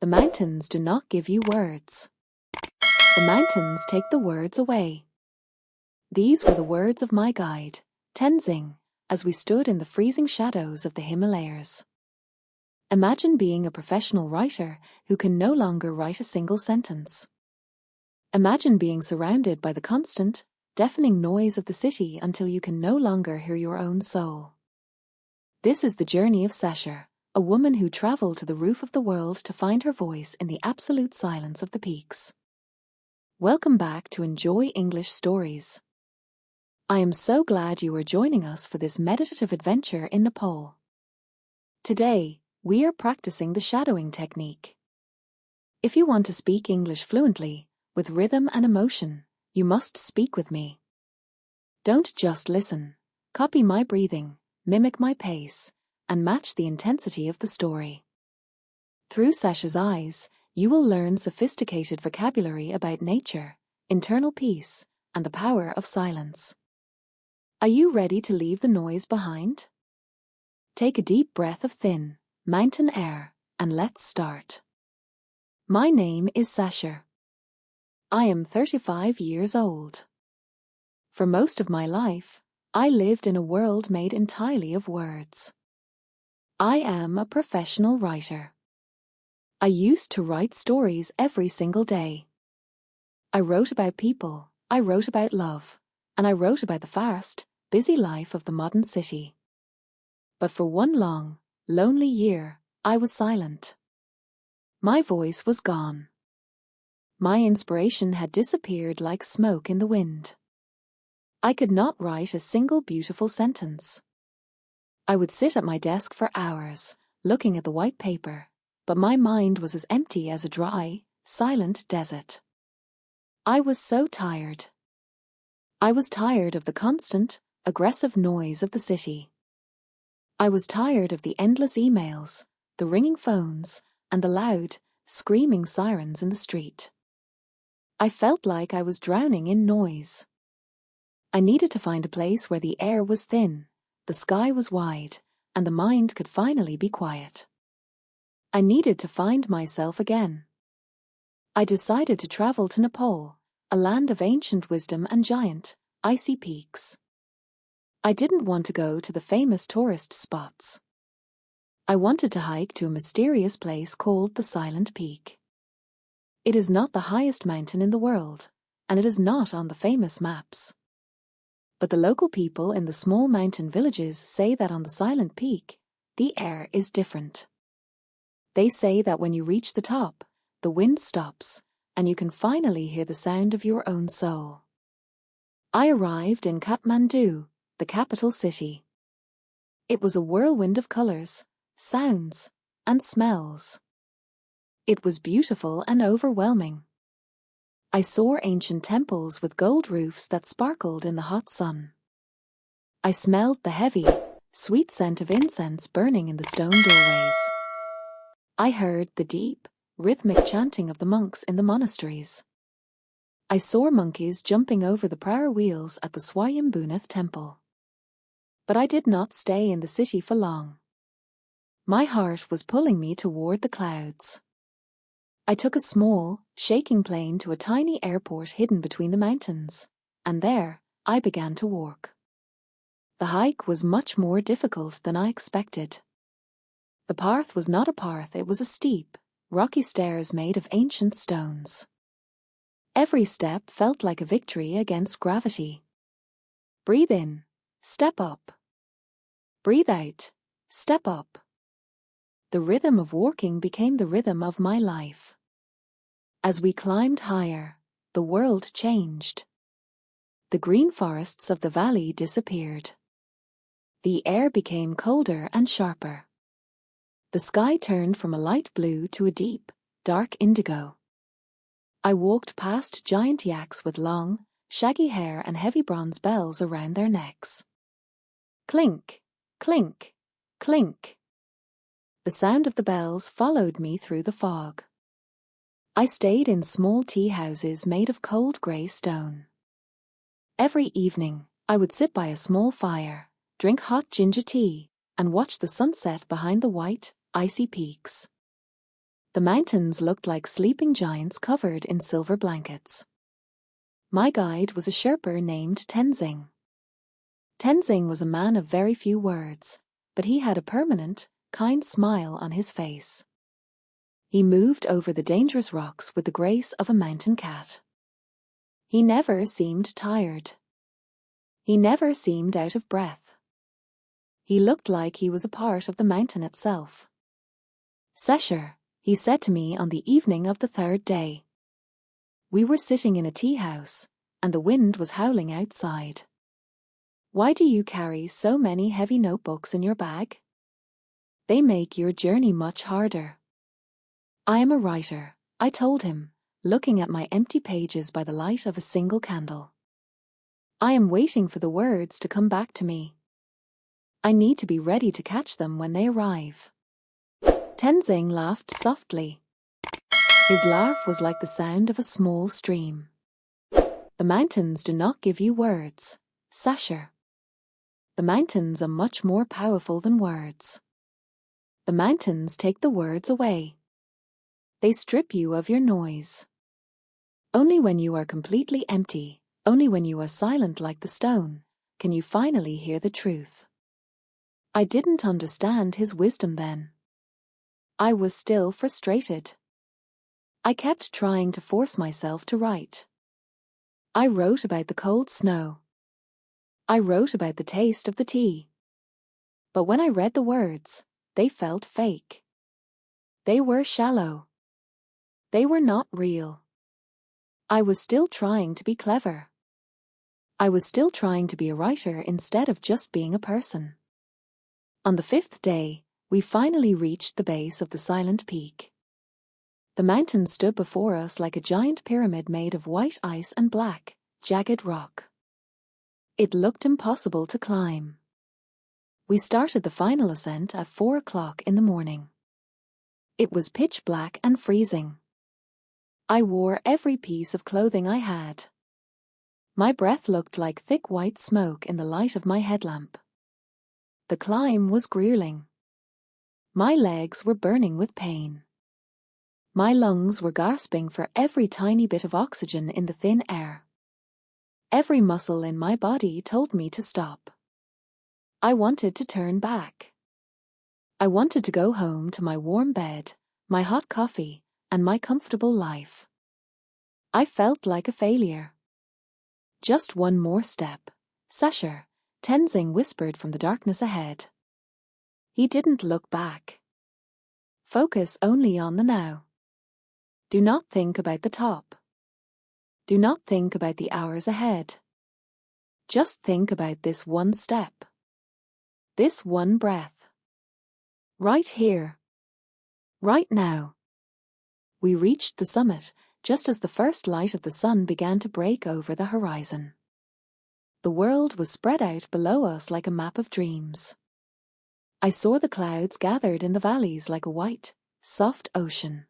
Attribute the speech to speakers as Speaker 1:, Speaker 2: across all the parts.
Speaker 1: The mountains do not give you words. The mountains take the words away. These were the words of my guide, Tenzing, as we stood in the freezing shadows of the Himalayas. Imagine being a professional writer who can no longer write a single sentence. Imagine being surrounded by the constant, deafening noise of the city until you can no longer hear your own soul. This is the journey of Sasha, a woman who traveled to the roof of the world to find her voice in the absolute silence of the peaks. Welcome back to Enjoy English Stories. I am so glad you are joining us for this meditative adventure in Nepal. Today, we are practicing the shadowing technique. If you want to speak English fluently, with rhythm and emotion, you must speak with me. Don't just listen. Copy my breathing, mimic my pace, and match the intensity of the story. Through Sasha's eyes, you will learn sophisticated vocabulary about nature, internal peace, and the power of silence. Are you ready to leave the noise behind? Take a deep breath of thin, mountain air, and let's start. My name is Sasha. I am 35 years old. For most of my life, I lived in a world made entirely of words. I am a professional writer. I used to write stories every single day. I wrote about people, I wrote about love, and I wrote about the fast, busy life of the modern city. But for one long, lonely year, I was silent. My voice was gone. My inspiration had disappeared like smoke in the wind. I could not write a single beautiful sentence. I would sit at my desk for hours, looking at the white paper, but my mind was as empty as a dry, silent desert. I was so tired. I was tired of the constant, aggressive noise of the city. I was tired of the endless emails, the ringing phones, and the loud, screaming sirens in the street. I felt like I was drowning in noise. I needed to find a place where the air was thin, the sky was wide, and the mind could finally be quiet. I needed to find myself again. I decided to travel to Nepal, a land of ancient wisdom and giant, icy peaks. I didn't want to go to the famous tourist spots. I wanted to hike to a mysterious place called the Silent Peak. It is not the highest mountain in the world, and it is not on the famous maps. But the local people in the small mountain villages say that on the Silent Peak, the air is different. They say that when you reach the top, the wind stops, and you can finally hear the sound of your own soul. I arrived in Kathmandu, the capital city. It was a whirlwind of colors, sounds, and smells. It was beautiful and overwhelming. I saw ancient temples with gold roofs that sparkled in the hot sun. I smelled the heavy, sweet scent of incense burning in the stone doorways. I heard the deep, rhythmic chanting of the monks in the monasteries. I saw monkeys jumping over the prayer wheels at the Swayambhunath temple. But I did not stay in the city for long. My heart was pulling me toward the clouds. I took a small, shaking plane to a tiny airport hidden between the mountains, and there, I began to walk. The hike was much more difficult than I expected. The path was not a path, it was a steep, rocky stairs made of ancient stones. Every step felt like a victory against gravity. Breathe in, step up. Breathe out, step up. The rhythm of walking became the rhythm of my life. As we climbed higher, the world changed. The green forests of the valley disappeared. The air became colder and sharper. The sky turned from a light blue to a deep, dark indigo. I walked past giant yaks with long, shaggy hair and heavy bronze bells around their necks. Clink, clink, clink. The sound of the bells followed me through the fog. I stayed in small tea houses made of cold grey stone. Every evening, I would sit by a small fire, drink hot ginger tea, and watch the sunset behind the white, icy peaks. The mountains looked like sleeping giants covered in silver blankets. My guide was a Sherpa named Tenzing. Tenzing was a man of very few words, but he had a permanent, kind smile on his face. He moved over the dangerous rocks with the grace of a mountain cat. He never seemed tired. He never seemed out of breath. He looked like he was a part of the mountain itself. "Sasha," he said to me on the evening of the third day. We were sitting in a tea house, and the wind was howling outside. "Why do you carry so many heavy notebooks in your bag? They make your journey much harder." "I am a writer," I told him, looking at my empty pages by the light of a single candle. "I am waiting for the words to come back to me. I need to be ready to catch them when they arrive." Tenzing laughed softly. His laugh was like the sound of a small stream. "The mountains do not give you words, Sasha. The mountains are much more powerful than words. The mountains take the words away. They strip you of your noise. Only when you are completely empty, only when you are silent like the stone, can you finally hear the truth." I didn't understand his wisdom then. I was still frustrated. I kept trying to force myself to write. I wrote about the cold snow. I wrote about the taste of the tea. But when I read the words, they felt fake. They were shallow. They were not real. I was still trying to be clever. I was still trying to be a writer instead of just being a person. On the fifth day, we finally reached the base of the silent peak. The mountain stood before us like a giant pyramid made of white ice and black, jagged rock. It looked impossible to climb. We started the final ascent at 4 o'clock in the morning. It was pitch black and freezing. I wore every piece of clothing I had. My breath looked like thick white smoke in the light of my headlamp. The climb was grueling. My legs were burning with pain. My lungs were gasping for every tiny bit of oxygen in the thin air. Every muscle in my body told me to stop. I wanted to turn back. I wanted to go home to my warm bed, my hot coffee, and my comfortable life. I felt like a failure. "Just one more step, Sasha," Tenzing whispered from the darkness ahead. He didn't look back. "Focus only on the now. Do not think about the top. Do not think about the hours ahead. Just think about this one step. This one breath. Right here. Right now." We reached the summit just as the first light of the sun began to break over the horizon. The world was spread out below us like a map of dreams. I saw the clouds gathered in the valleys like a white, soft ocean.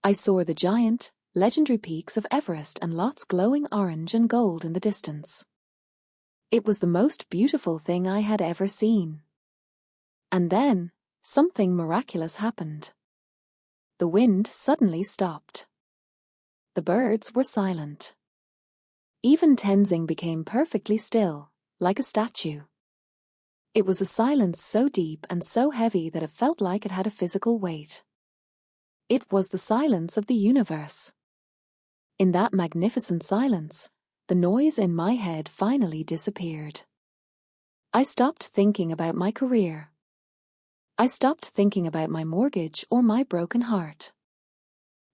Speaker 1: I saw the giant, legendary peaks of Everest and Lhotse glowing orange and gold in the distance. It was the most beautiful thing I had ever seen. And then, something miraculous happened. The wind suddenly stopped. The birds were silent. Even Tenzing became perfectly still, like a statue. It was a silence so deep and so heavy that it felt like it had a physical weight. It was the silence of the universe. In that magnificent silence, the noise in my head finally disappeared. I stopped thinking about my career. I stopped thinking about my mortgage or my broken heart.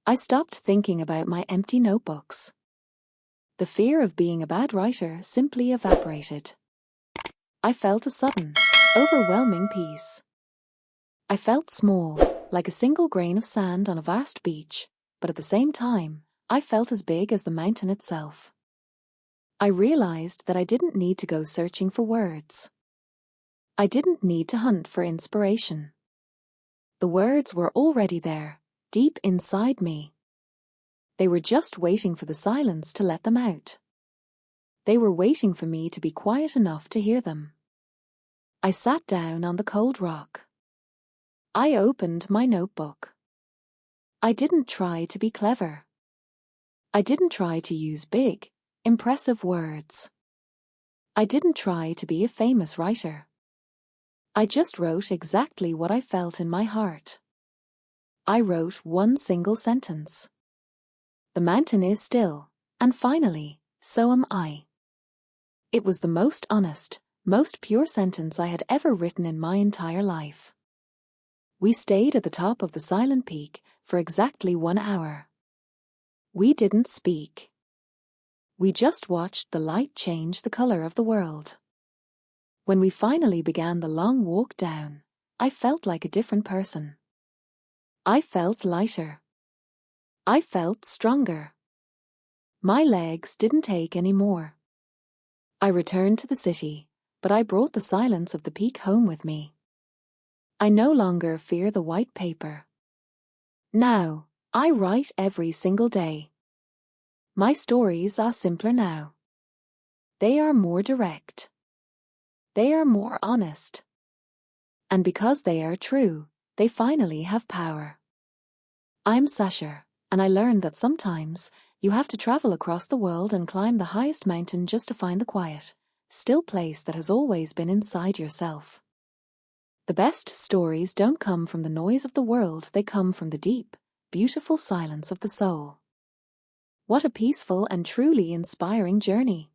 Speaker 1: I stopped thinking about my empty notebooks. The fear of being a bad writer simply evaporated. I felt a sudden, overwhelming peace. I felt small, like a single grain of sand on a vast beach, but at the same time, I felt as big as the mountain itself. I realized that I didn't need to go searching for words. I didn't need to hunt for inspiration. The words were already there, deep inside me. They were just waiting for the silence to let them out. They were waiting for me to be quiet enough to hear them. I sat down on the cold rock. I opened my notebook. I didn't try to be clever. I didn't try to use big, impressive words. I didn't try to be a famous writer. I just wrote exactly what I felt in my heart. I wrote one single sentence. The mountain is still, and finally, so am I. It was the most honest, most pure sentence I had ever written in my entire life. We stayed at the top of the silent peak for exactly 1 hour. We didn't speak. We just watched the light change the color of the world. When we finally began the long walk down, I felt like a different person. I felt lighter. I felt stronger. My legs didn't ache anymore. I returned to the city, but I brought the silence of the peak home with me. I no longer fear the white paper. Now, I write every single day. My stories are simpler now. They are more direct. They are more honest. And because they are true, they finally have power. I'm Sasha, and I learned that sometimes you have to travel across the world and climb the highest mountain just to find the quiet, still place that has always been inside yourself. The best stories don't come from the noise of the world, they come from the deep, beautiful silence of the soul. What a peaceful and truly inspiring journey.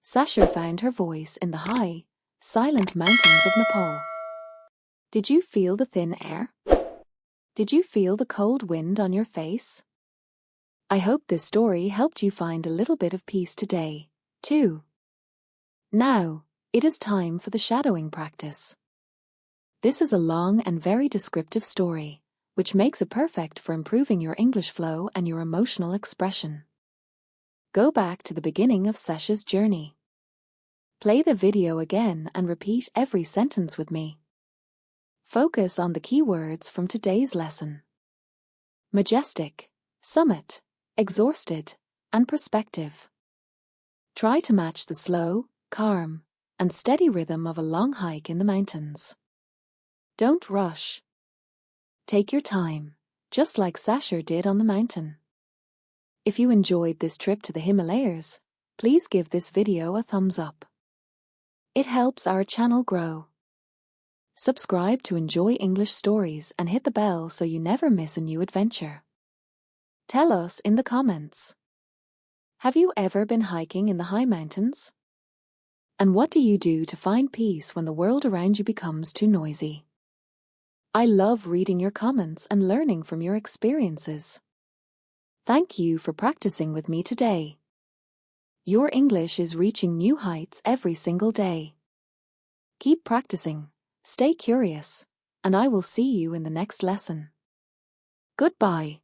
Speaker 1: Sasha found her voice in the high, silent mountains of Nepal. Did you feel the thin air? Did you feel the cold wind on your face? I hope this story helped you find a little bit of peace today, too. Now, it is time for the shadowing practice. This is a long and very descriptive story, which makes it perfect for improving your English flow and your emotional expression. Go back to the beginning of Sasha's journey. Play the video again and repeat every sentence with me. Focus on the key words from today's lesson. Majestic, summit, exhausted, and perspective. Try to match the slow, calm, and steady rhythm of a long hike in the mountains. Don't rush. Take your time, just like Sasha did on the mountain. If you enjoyed this trip to the Himalayas, please give this video a thumbs up. It helps our channel grow. Subscribe to enjoy English stories and hit the bell so you never miss a new adventure. Tell us in the comments. Have you ever been hiking in the high mountains? And what do you do to find peace when the world around you becomes too noisy? I love reading your comments and learning from your experiences. Thank you for practicing with me today. Your English is reaching new heights every single day. Keep practicing, stay curious, and I will see you in the next lesson. Goodbye.